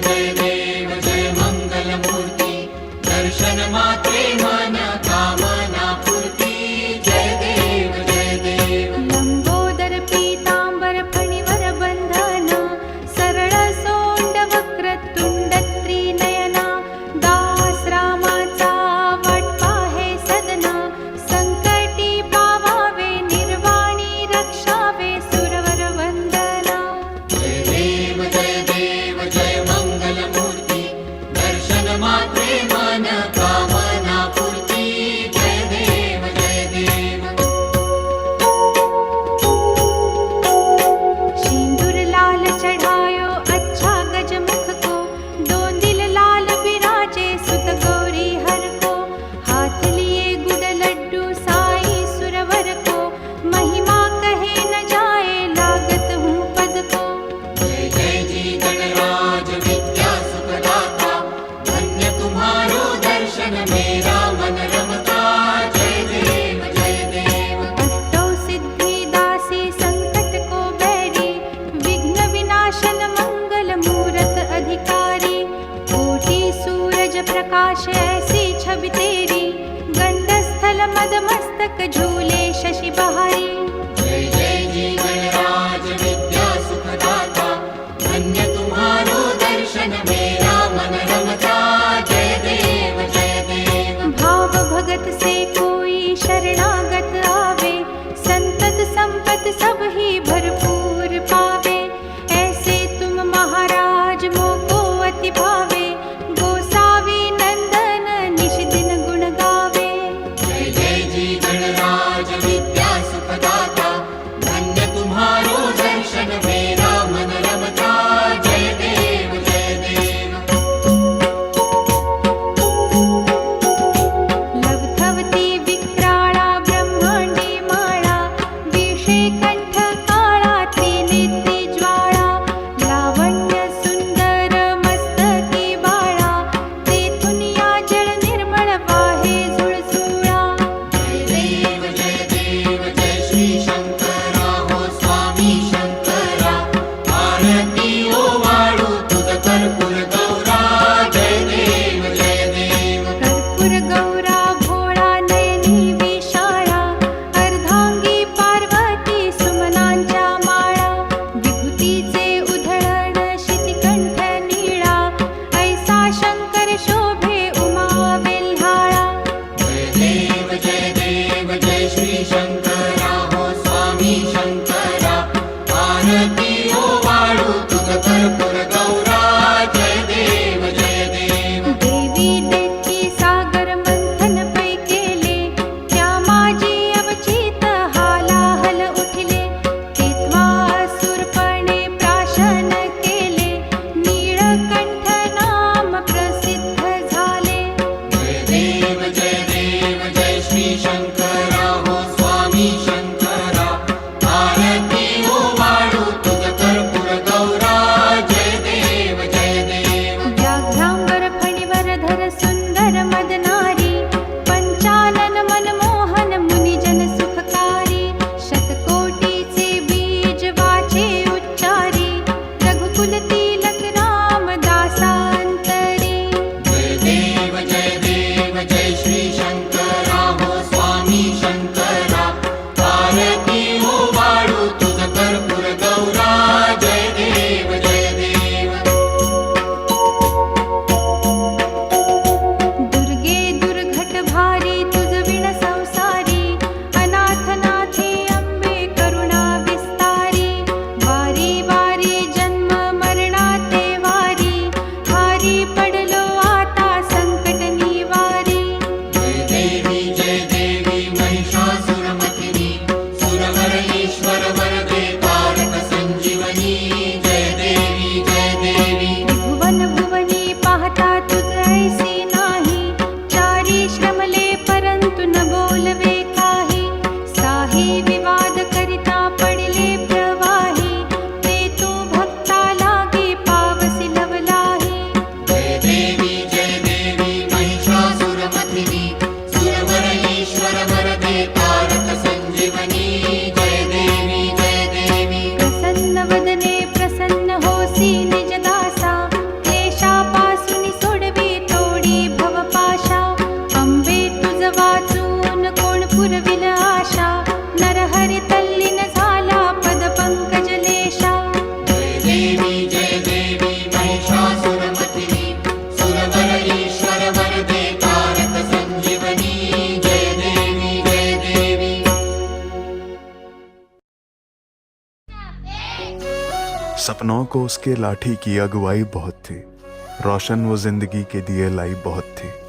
देव जय मंगलमूर्ती दर्शन मात्रे मन कामना पूर्ती जय देव जय देव लंबोदर पीतांबर फणिवर बंधन सरळ सोंड वक्रतुंड त्रिनयना दास रामाचा वाट पाहे सदना संकटी पावावे निर्वाणी रक्षावे सुरवर वंदना जय देव जय मंगलमूर्ती दर्शन मात्रे मन कामना पूर्ती जय देव जय देव सिंदूर लाल चढ़ायो अच्छा गजमुख को दो दिल लाल बिराजे सुत गौरी हर को हाथ लिए गुड़ लड्डू साई सुरवर को महिमा कहे न जाए लागत हूँ पद को जय जय जी गणराज विद्या सुखदाता धन्य तुम्हारो दर्शन मेरा मन रमता जय देव जय देव अष्टौ सिद्धि दासी संकट को बैरी विघ्न विनाशन मंगल मूरत अधिकारी कोटि सूरज प्रकाश ऐसी छवि तेरी गंडस्थल मद मस्तक झूले शशि बहारी जय जय जी गणराज विद्या सुखदाता धन्य तुम्हारो दर्शन मेरा मन रमता जय देव जय देव भाव भगत से कोई शरणागत आवे संतत संपत सब ही भरपूर पावे ऐसे तुम महाराज मोको अति भावे गोसावी नंदन निश दिन गुण गावे जय जय जी गणराज विद्या सुखदाता धन्य तुम्हारो दर्शन मेरा मन रमता जय देव जय देव सपनों को उसके लाठी की अगुवाई बहुत थी, रोशन वो जिंदगी के दिए लाई बहुत थी।